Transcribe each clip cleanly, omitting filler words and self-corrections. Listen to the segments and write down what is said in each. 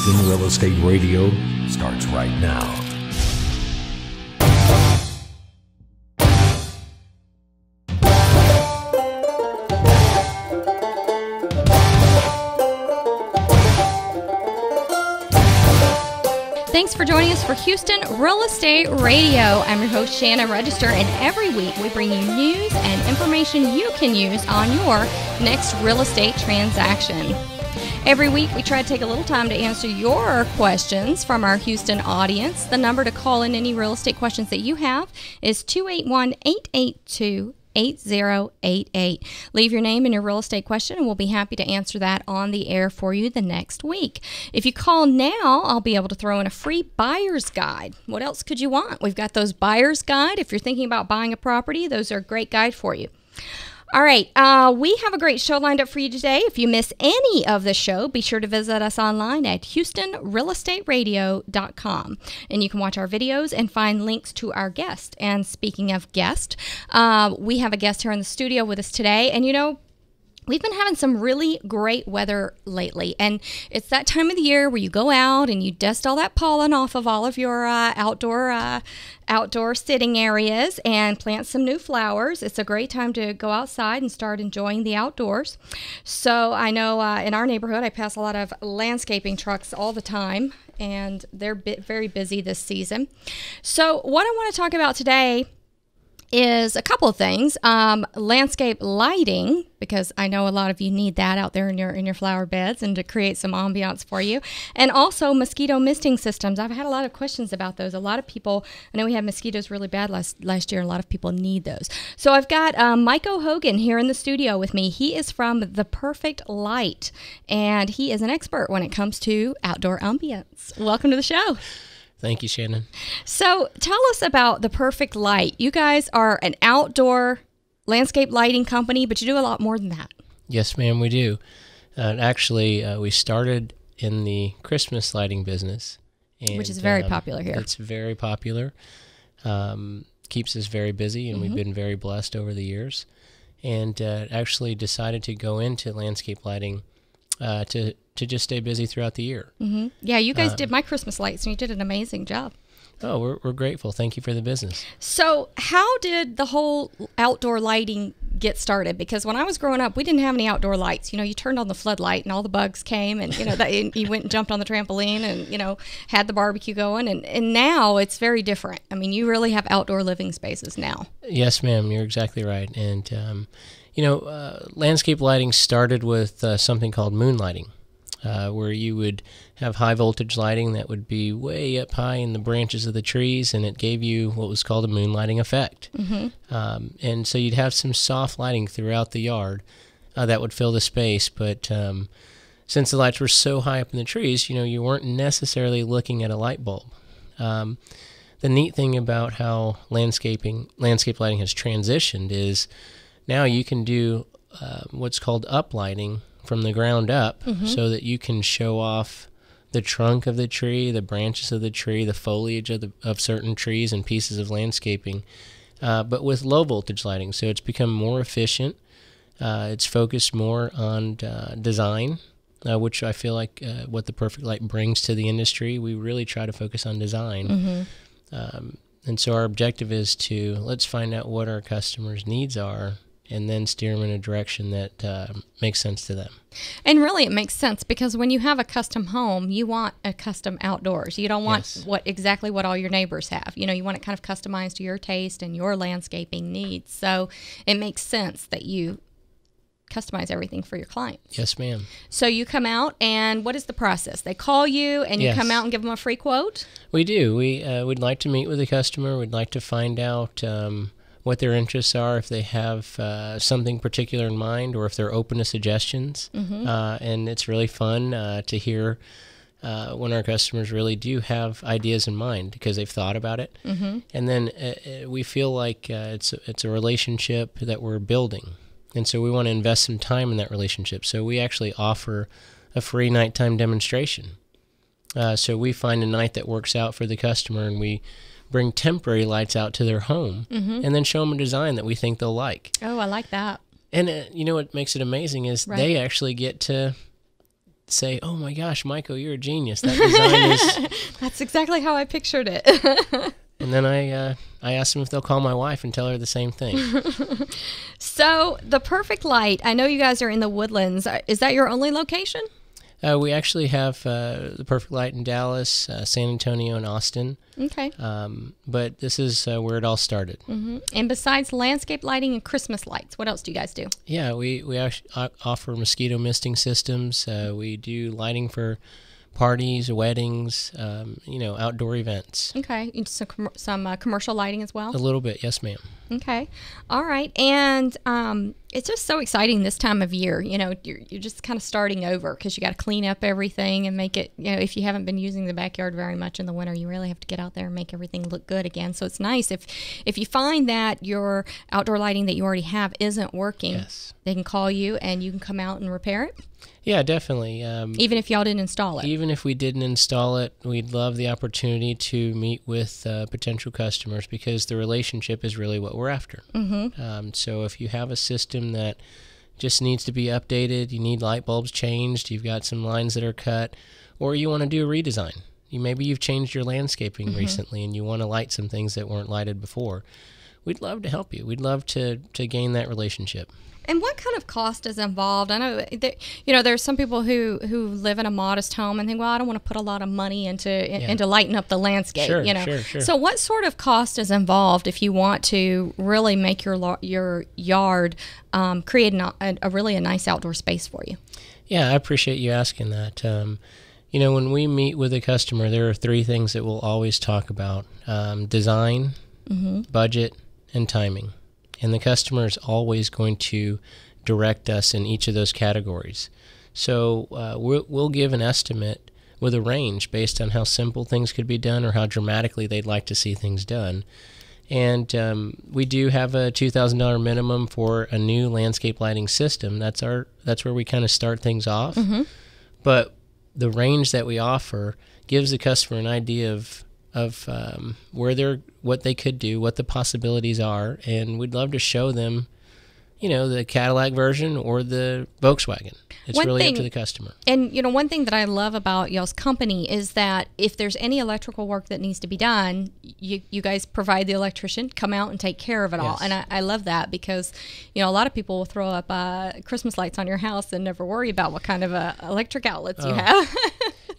Houston Real Estate Radio starts right now. Thanks for joining us for Houston Real Estate Radio. I'm your host, Shannon Register, and every week we bring you news and information you can use on your next real estate transaction. Every week we try to take a little time to answer your questions from our Houston audience. The number to call in any real estate questions that you have is 281-882-8088. Leave your name and your real estate question, and we'll be happy to answer that on the air for you the next week. If you call now, I'll be able to throw in a free buyer's guide. What else could you want? We've got those buyer's guide. If you're thinking about buying a property, those are a great guide for you. All right, we have a great show lined up for you today. If you miss any of the show, be sure to visit us online at HoustonRealEstateRadio.com. And you can watch our videos and find links to our guest. And speaking of guest, we have a guest here in the studio with us today. And you know, we've been having some really great weather lately, and it's that time of the year where you go out and you dust all that pollen off of all of your outdoor sitting areas and plant some new flowers. It's a great time to go outside and start enjoying the outdoors. So I know in our neighborhood, I pass a lot of landscaping trucks all the time, and they're very busy this season. So what I want to talk about today is a couple of things. Landscape lighting, because I know a lot of you need that out there in your flower beds and to create some ambiance for you. And also mosquito misting systems. I've had a lot of questions about those. A lot of people, I know we had mosquitoes really bad last year, and a lot of people need those. So I've got Maiko Hogan here in the studio with me. He is from The Perfect Light, and he is an expert when it comes to outdoor ambience. Welcome to the show. Thank you, Shannon. So tell us about The Perfect Light. You guys are an outdoor landscape lighting company, but you do a lot more than that. Yes, ma'am, we do. Actually, we started in the Christmas lighting business. And, which is very popular here. It's very popular. Keeps us very busy, and we've been very blessed over the years. And actually decided to go into landscape lighting to just stay busy throughout the year. Mm-hmm. Yeah, you guys did my Christmas lights, and you did an amazing job. Oh, we're grateful. Thank you for the business. So how did the whole outdoor lighting get started? Because when I was growing up, we didn't have any outdoor lights. You know, you turned on the floodlight and all the bugs came, and, you know, you went and jumped on the trampoline and, you know, had the barbecue going. And now it's very different. I mean, you really have outdoor living spaces now. Yes, ma'am. You're exactly right. And, you know, landscape lighting started with something called moonlighting. Where you would have high voltage lighting that would be way up high in the branches of the trees, and it gave you what was called a moonlighting effect. Mm-hmm. And so you'd have some soft lighting throughout the yard that would fill the space, but since the lights were so high up in the trees, you know, you weren't necessarily looking at a light bulb. The neat thing about how landscape lighting has transitioned is now you can do what's called uplighting from the ground up, so that you can show off the trunk of the tree, the branches of the tree, the foliage of certain trees and pieces of landscaping, but with low voltage lighting. So it's become more efficient. It's focused more on design, which I feel like what the Perfect Light brings to the industry. We really try to focus on design. And so our objective is to let's find out what our customers' needs are, and then steer them in a direction that makes sense to them. And really it makes sense, because when you have a custom home, you want a custom outdoors. You don't want exactly what all your neighbors have. You know, you want it kind of customized to your taste and your landscaping needs. So it makes sense that you customize everything for your clients. Yes, ma'am. So you come out, and what is the process? They call you, and you come out and give them a free quote? We do. We'd like to meet with the customer. We'd like to find out what their interests are, if they have something particular in mind, or if they're open to suggestions. And it's really fun to hear when our customers really do have ideas in mind because they've thought about it. And then we feel like it's a relationship that we're building. And so we want to invest some time in that relationship. So we actually offer a free nighttime demonstration. So we find a night that works out for the customer, and we bring temporary lights out to their home and then show them a design that we think they'll like. Oh, I like that. And you know what makes it amazing is they actually get to say, "Oh my gosh, Maiko, you're a genius. That design is..." That's exactly how I pictured it. And then I asked them if they'll call my wife and tell her the same thing. So the Perfect Light, I know you guys are in the Woodlands. Is that your only location? We actually have the Perfect Light in Dallas, San Antonio, and Austin. Okay. But this is where it all started. And besides landscape lighting and Christmas lights, what else do you guys do? Yeah, we actually offer mosquito misting systems. We do lighting for parties, weddings, outdoor events. Okay. Some commercial lighting as well? A little bit, yes, ma'am. Okay. All right. And it's just so exciting this time of year. You're just kind of starting over because you got to clean up everything and make it, if you haven't been using the backyard very much in the winter, you really have to get out there and make everything look good again. So it's nice if you find that your outdoor lighting that you already have isn't working, Yes. They can call you and you can come out and repair it. Yeah, definitely. Even if y'all didn't install it. Even if we didn't install it, we'd love the opportunity to meet with potential customers because the relationship is really what we're after. So if you have a system that just needs to be updated, you need light bulbs changed, you've got some lines that are cut, or you want to do a redesign. Maybe you've changed your landscaping recently and you want to light some things that weren't lighted before. We'd love to help you. We'd love to gain that relationship. And what kind of cost is involved? I know that, there's some people who live in a modest home and think, well, I don't want to put a lot of money into lighting up the landscape. Sure. So what sort of cost is involved if you want to really make your yard create a really nice outdoor space for you? Yeah, I appreciate you asking that. When we meet with a customer, there are 3 things that we'll always talk about: design, budget, and timing. And the customer is always going to direct us in each of those categories. So we'll give an estimate with a range based on how simple things could be done or how dramatically they'd like to see things done. And we do have a $2,000 minimum for a new landscape lighting system. That's where we kind of start things off. But the range that we offer gives the customer an idea of what they could do, what the possibilities are, and we'd love to show them, the Cadillac version or the Volkswagen. It's up to the customer. And one thing that I love about y'all's company is that if there's any electrical work that needs to be done, you guys provide the electrician, come out and take care of it all. And I love that because a lot of people will throw up Christmas lights on your house and never worry about what kind of electric outlets you have.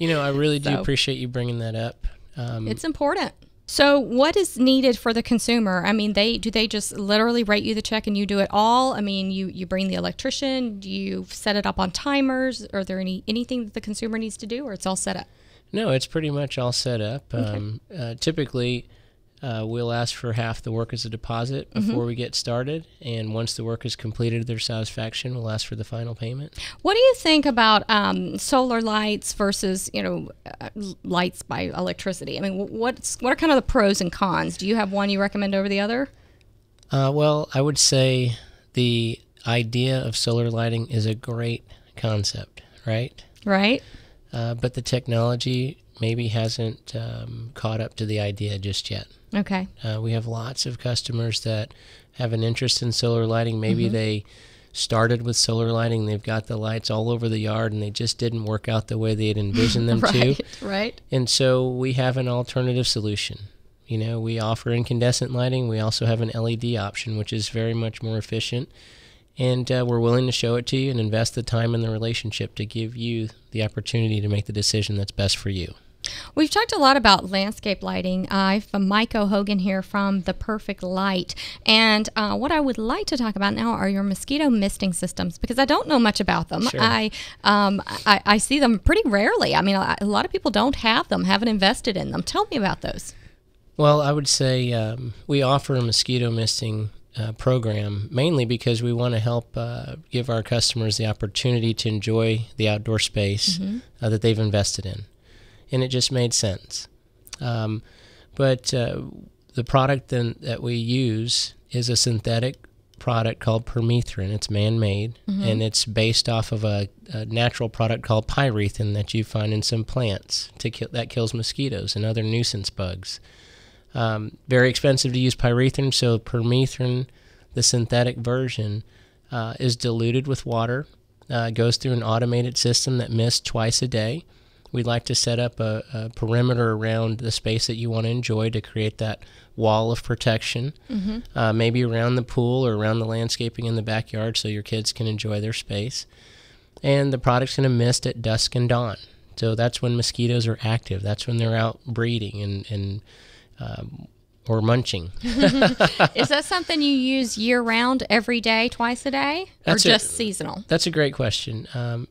I really do appreciate you bringing that up. It's important. So what is needed for the consumer? I mean, do they just literally write you the check and you do it all? I mean, you bring the electrician, do you set it up on timers? Are there anything that the consumer needs to do, or it's all set up? No, it's pretty much all set up. Okay. Typically, we'll ask for half the work as a deposit before we get started, and once the work is completed to their satisfaction, we'll ask for the final payment. What do you think about solar lights versus lights by electricity? I mean, what are kind of the pros and cons? Do you have one you recommend over the other? Well, I would say the idea of solar lighting is a great concept, right? Right. But the technology maybe hasn't caught up to the idea just yet. Okay. We have lots of customers that have an interest in solar lighting. Maybe they started with solar lighting, they've got the lights all over the yard, and they just didn't work out the way they had envisioned them to. Right. And so we have an alternative solution. We offer incandescent lighting. We also have an LED option, which is very much more efficient. And we're willing to show it to you and invest the time in the relationship to give you the opportunity to make the decision that's best for you. We've talked a lot about landscape lighting. I'm Maiko Hogan here from The Perfect Light. And what I would like to talk about now are your mosquito misting systems, because I don't know much about them. Sure. I see them pretty rarely. I mean, a lot of people don't have them, haven't invested in them. Tell me about those. Well, I would say we offer a mosquito misting program mainly because we want to help give our customers the opportunity to enjoy the outdoor space that they've invested in. And it just made sense. But the product that we use is a synthetic product called permethrin. It's man-made, and it's based off of a natural product called pyrethrin that you find in some plants that kills mosquitoes and other nuisance bugs. Very expensive to use pyrethrin, so permethrin, the synthetic version, is diluted with water. goes through an automated system that mists twice a day. We'd like to set up a perimeter around the space that you want to enjoy to create that wall of protection, maybe around the pool or around the landscaping in the backyard so your kids can enjoy their space. And the product's going to mist at dusk and dawn. So that's when mosquitoes are active. That's when they're out breeding and or munching. Is that something you use year-round, every day, twice a day, or just seasonal? That's a great question.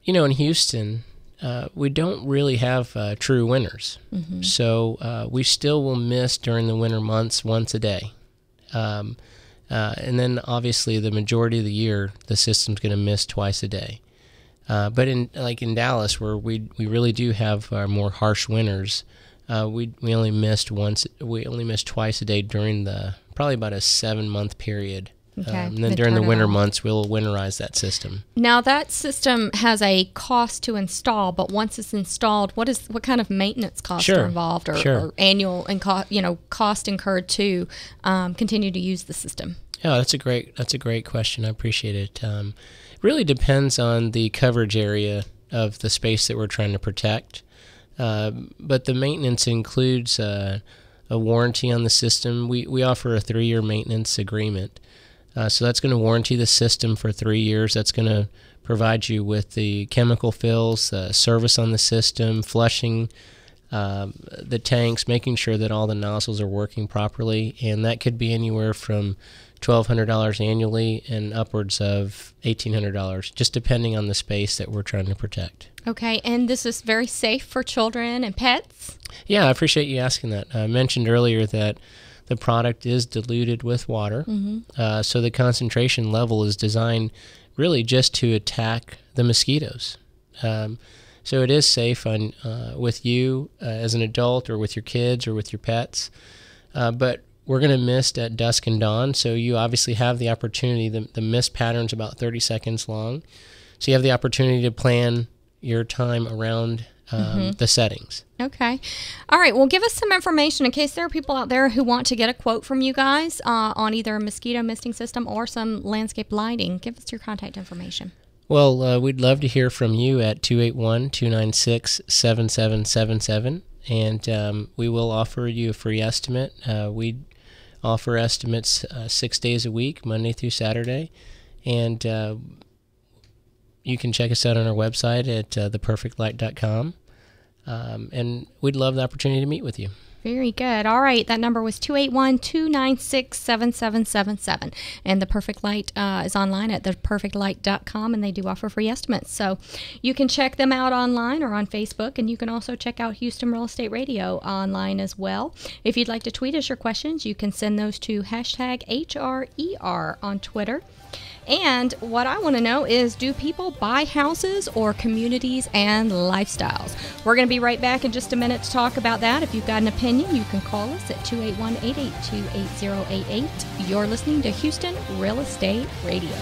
In Houston, we don't really have true winters. So we still will mist during the winter months once a day. And then, obviously, the majority of the year, the system's going to mist twice a day. But in Dallas, where we really do have more harsh winters, we only mist once. We only mist twice a day during probably about a 7-month period. Okay. And then during the winter months, we'll winterize that system. Now, that system has a cost to install, but once it's installed, what kind of maintenance costs are involved, or annual and cost incurred to continue to use the system? Yeah, that's a great question. I appreciate it. Really depends on the coverage area of the space that we're trying to protect. But the maintenance includes a warranty on the system. We offer a 3-year maintenance agreement. So that's going to warranty the system for 3 years. That's going to provide you with the chemical fills, service on the system, flushing the tanks, making sure that all the nozzles are working properly. And that could be anywhere from $1,200 annually and upwards of $1,800, just depending on the space that we're trying to protect. Okay, and this is very safe for children and pets? Yeah, I appreciate you asking that. I mentioned earlier that the product is diluted with water, so the concentration level is designed really just to attack the mosquitoes. So it is safe with you as an adult or with your kids or with your pets, but we're going to mist at dusk and dawn, so you obviously have the opportunity. The mist pattern's about 30 seconds long, so you have the opportunity to plan your time around the settings. Okay. All right. Well, give us some information in case there are people out there who want to get a quote from you guys on either a mosquito misting system or some landscape lighting. Give us your contact information. Well, we'd love to hear from you at 281-296-7777, and we will offer you a free estimate. We offer estimates 6 days a week, Monday through Saturday, and you can check us out on our website at theperfectlight.com, and we'd love the opportunity to meet with you. Very good. All right. That number was 281-296-7777. And The Perfect Light is online at theperfectlight.com, and they do offer free estimates. So you can check them out online or on Facebook, and you can also check out Houston Real Estate Radio online as well. If you'd like to tweet us your questions, you can send those to #HRER on Twitter. And what I want to know is, do people buy houses or communities and lifestyles? We're going to be right back in just a minute to talk about that. If you've got an opinion, you can call us at 281-882-8088. You're listening to Houston Real Estate Radio.